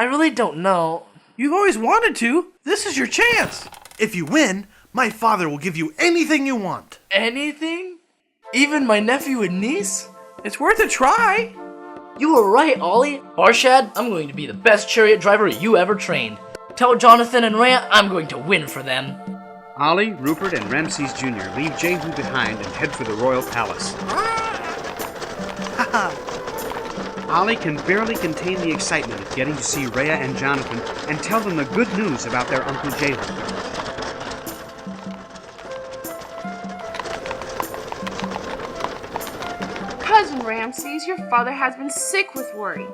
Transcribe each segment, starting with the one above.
I really don't know. You've always wanted to. This is your chance. If you win, my father will give you anything you want. Anything? Even my nephew and niece? It's worth a try. You were right, Ollie. Arshad, I'm going to be the best chariot driver you ever trained. Tell Jonathan and Rhea I'm going to win for them. Ollie, Rupert, and Ramses Jr. leave Jehu behind and head for the royal palace. Ollie can barely contain the excitement of getting to see Rhea and Jonathan and tell them the good news about their Uncle Jehu. Cousin Ramses, your father has been sick with worry.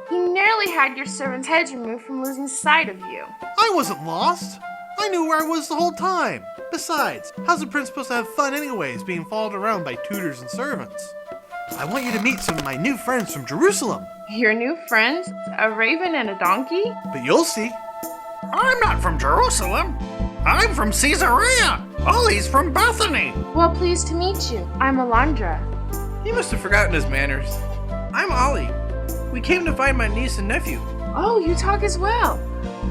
He nearly had your servant's heads removed from losing sight of you. I wasn't lost. I knew where I was the whole time. Besides, how's a prince supposed to have fun anyways, being followed around by tutors and servants? I want you to meet some of my new friends from Jerusalem. Your new friends? A raven and a donkey? But you'll see. I'm not from Jerusalem. I'm from Caesarea. Ollie's from Bethany. Well, pleased to meet you. I'm Alondra. He must have forgotten his manners. I'm Ollie. We came to find my niece and nephew. Oh, you talk as well.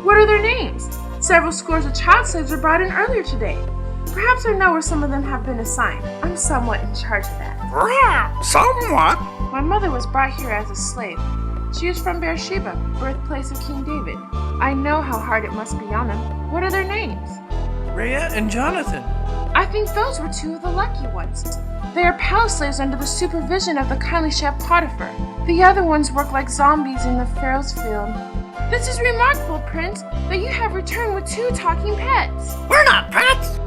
What are their names? Several scores of child slaves were brought in earlier today. Perhaps I know where some of them have been assigned. I'm somewhat in charge of that. Somewhat. My mother was brought here as a slave. She is from Beersheba, birthplace of King David. I know how hard it must be on them. What are their names? Rhea and Jonathan. I think those were two of the lucky ones. They are palace slaves under the supervision of the kindly chef Potiphar. The other ones work like zombies in the Pharaoh's field. This is remarkable, Prince, that you have returned with two talking pets. We're not pets.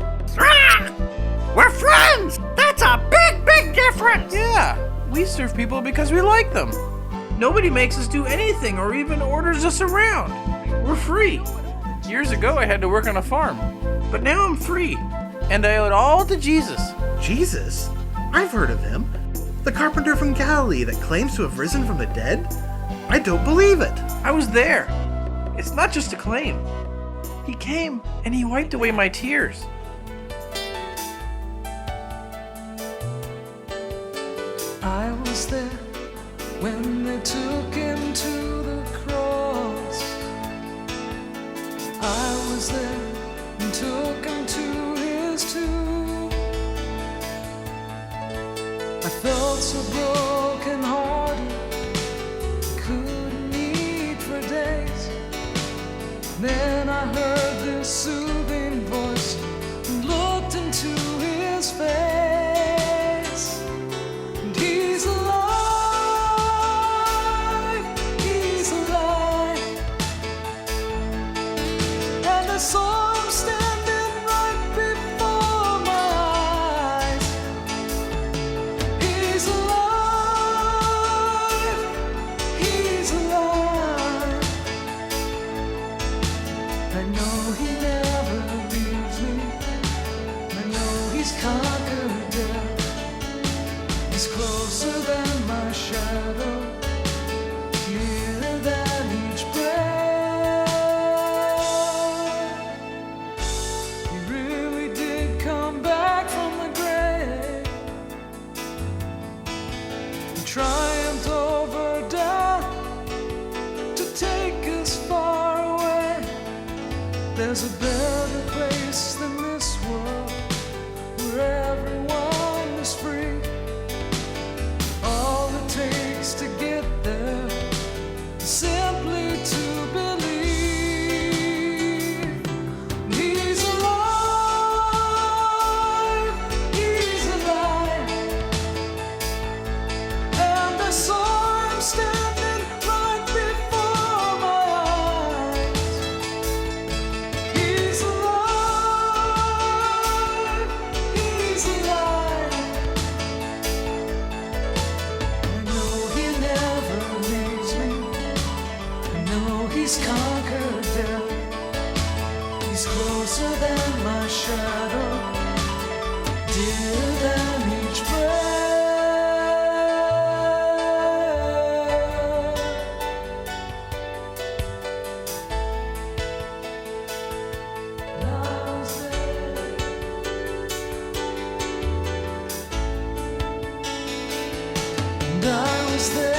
We're friends. That's a big, big difference. Yeah, we serve people because we like them. Nobody makes us do anything or even orders us around. We're free. Years ago, I had to work on a farm, but now I'm free, and I owe it all to Jesus. Jesus? I've heard of him. The carpenter from Galilee that claims to have risen from the dead? I don't believe it. I was there. It's not just a claim. He came and he wiped away my tears. I was there when they took him to the cross. I was there and took him to his tomb. I felt so broken hearted, couldn't eat for days. Then I heard this soothing voice and looked into his face. And he's alive, he's alive. And I saw him standing right before my eyes. He's alive, he's alive. I know he never leaves me. I know he's conquered death. He's closer than my shadow, nearer than each breath. He really did come back from the grave. He triumphed over death to take us far away. There's a better place than this world, where everyone is free. All it takes to get there is simply to believe. He's alive, he's alive. And I saw him standing right before my eyes. He's alive, he's alive. I know he never leaves me. I know he's conquered death. He's closer than my shadow, dearer than each breath. And I was there. And I was there.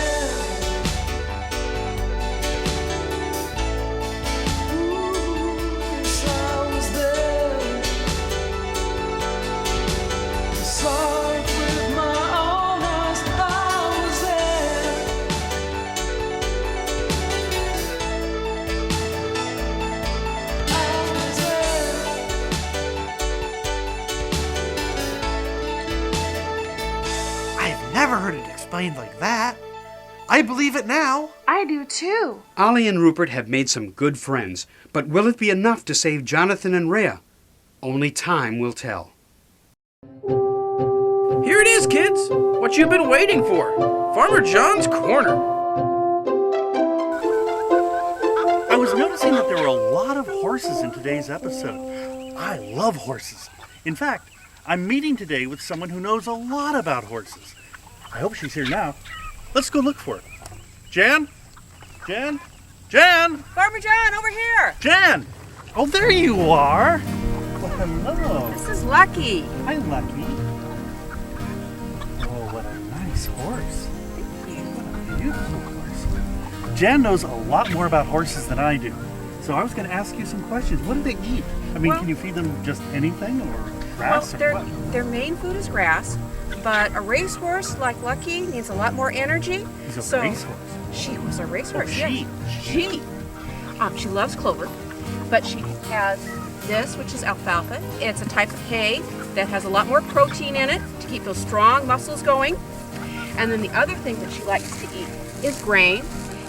mind like that. I believe it now. I do too. Ollie and Rupert have made some good friends, but will it be enough to save Jonathan and Rhea? Only time will tell. Here it is, kids! What you've been waiting for! Farmer John's Corner! I was noticing that there were a lot of horses in today's episode. I love horses. In fact, I'm meeting today with someone who knows a lot about horses. I hope she's here now. Let's go look for her. Jan? Jan? Jan? Farmer John, over here! Jan! Oh, there you are! Well, hello. This is Lucky. Hi, Lucky. Oh, what a nice horse. What a beautiful horse. Jan knows a lot more about horses than I do. So I was going to ask you some questions. What do they eat? I mean, can you feed them just anything or grass or what? Their main food is grass, but a racehorse like Lucky needs a lot more energy. He's a racehorse. She was a racehorse, Oh, yes. She loves clover, but she has this, which is alfalfa. It's a type of hay that has a lot more protein in it to keep those strong muscles going. And then the other thing that she likes to eat is grain.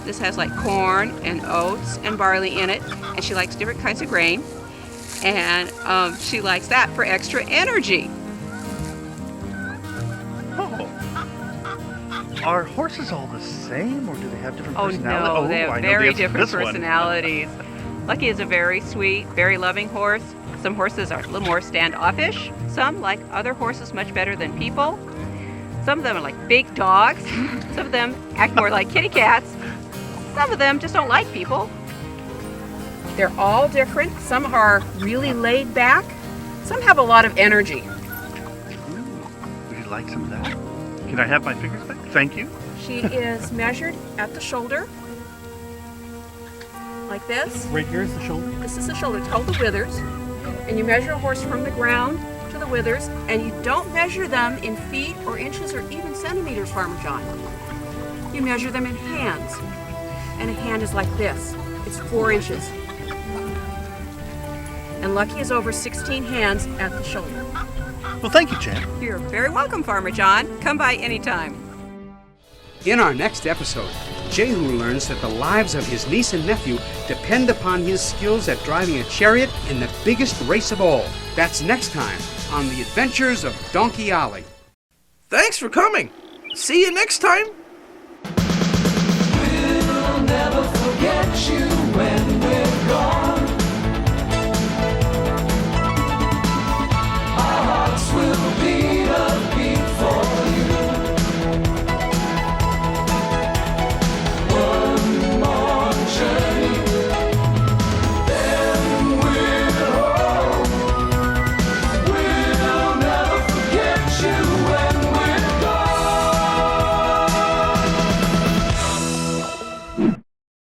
This has like corn and oats and barley in it, and she likes different kinds of grain. And she likes that for extra energy. Oh. Are horses all the same, or do they have different personalities? Oh no, they have I know very the answer to different this one. personalities. Lucky is a very sweet, very loving horse. Some horses are a little more standoffish. Some like other horses much better than people. Some of them are like big dogs. Some of them act more like kitty cats. Some of them just don't like people. They're all different. Some are really laid back. Some have a lot of energy. Would you like some of that? Can I have my fingers back? Thank you. She is measured at the shoulder, like this. Right here is the shoulder. This is the shoulder. It's called the withers. And you measure a horse from the ground to the withers, and you don't measure them in feet or inches or even centimeters, Farmer John. You measure them in hands. And a hand is like this. It's 4 inches. And Lucky is over 16 hands at the shoulder. Well, thank you, Jan. You're very welcome, Farmer John. Come by anytime. In our next episode, Jehu learns that the lives of his niece and nephew depend upon his skills at driving a chariot in the biggest race of all. That's next time on the Adventures of Donkey Ollie. Thanks for coming! See you next time!